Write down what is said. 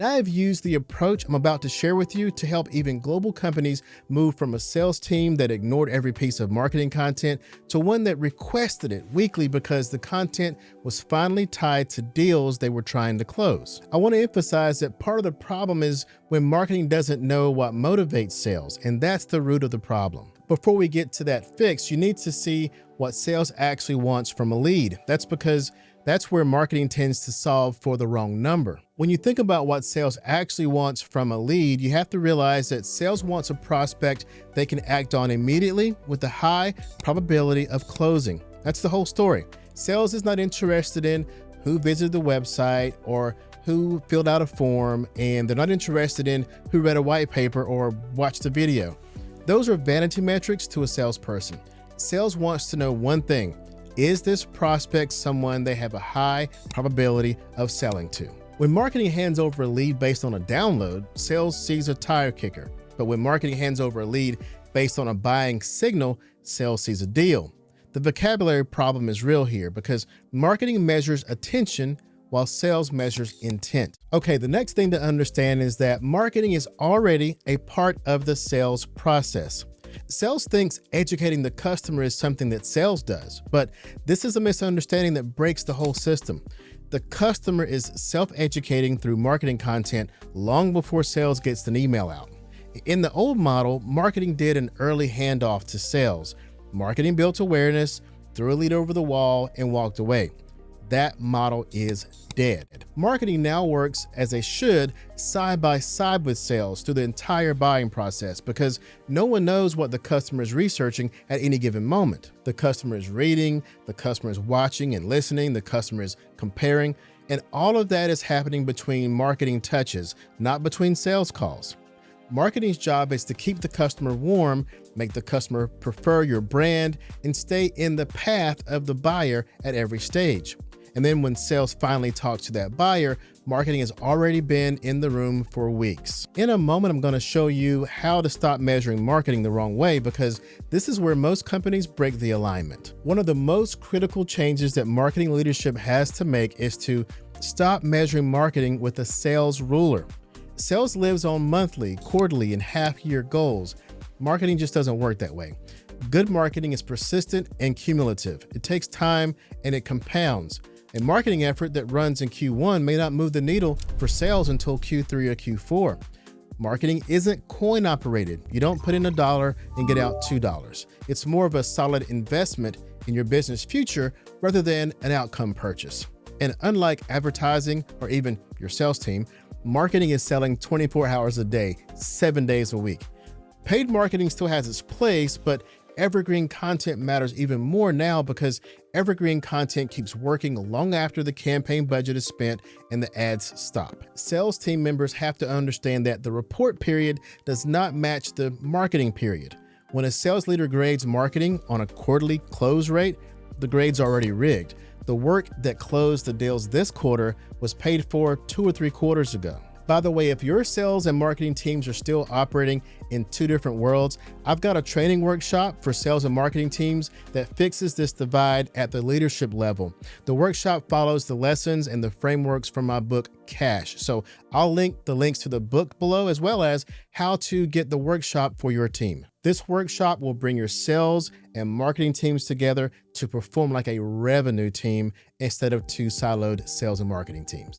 I've used the approach I'm about to share with you to help even global companies move from a sales team that ignored every piece of marketing content to one that requested it weekly because the content was finally tied to deals they were trying to close. I want to emphasize that part of the problem is when marketing doesn't know what motivates sales, and that's the root of the problem. Before we get to that fix, you need to see what sales actually wants from a lead. That's because that's where marketing tends to solve for the wrong number. When you think about what sales actually wants from a lead, you have to realize that sales wants a prospect they can act on immediately with a high probability of closing. That's the whole story. Sales is not interested in who visited the website or who filled out a form, and they're not interested in who read a white paper or watched a video. Those are vanity metrics to a salesperson. Sales wants to know one thing: is this prospect someone they have a high probability of selling to? When marketing hands over a lead based on a download, sales sees a tire kicker. But when marketing hands over a lead based on a buying signal, sales sees a deal. The vocabulary problem is real here because marketing measures attention while sales measures intent. Okay, the next thing to understand is that marketing is already a part of the sales process. Sales thinks educating the customer is something that sales does, but this is a misunderstanding that breaks the whole system. The customer is self-educating through marketing content long before sales gets an email out. In the old model, marketing did an early handoff to sales. Marketing built awareness, threw a lead over the wall, and walked away. That model is dead. Marketing now works as they should side by side with sales through the entire buying process because no one knows what the customer is researching at any given moment. The customer is reading, the customer is watching and listening, the customer is comparing, and all of that is happening between marketing touches, not between sales calls. Marketing's job is to keep the customer warm, make the customer prefer your brand, and stay in the path of the buyer at every stage. And then when sales finally talks to that buyer, marketing has already been in the room for weeks. In a moment, I'm going to show you how to stop measuring marketing the wrong way because this is where most companies break the alignment. One of the most critical changes that marketing leadership has to make is to stop measuring marketing with a sales ruler. Sales lives on monthly, quarterly, and half-year goals. Marketing just doesn't work that way. Good marketing is persistent and cumulative. It takes time and it compounds. A marketing effort that runs in Q1 may not move the needle for sales until Q3 or Q4. Marketing isn't coin operated. You don't put in $1 and get out $2. It's more of a solid investment in your business future rather than an outcome purchase. And unlike advertising or even your sales team, marketing is selling 24 hours a day, 7 days a week. Paid marketing still has its place, but evergreen content matters even more now because evergreen content keeps working long after the campaign budget is spent and the ads stop. Sales team members have to understand that the report period does not match the marketing period. When a sales leader grades marketing on a quarterly close rate, the grade's already rigged. The work that closed the deals this quarter was paid for 2 or 3 quarters ago. By the way, if your sales and marketing teams are still operating in 2 different worlds, I've got a training workshop for sales and marketing teams that fixes this divide at the leadership level. The workshop follows the lessons and the frameworks from my book, Cash. So I'll link the links to the book below, as well as how to get the workshop for your team. This workshop will bring your sales and marketing teams together to perform like a revenue team instead of 2 siloed sales and marketing teams.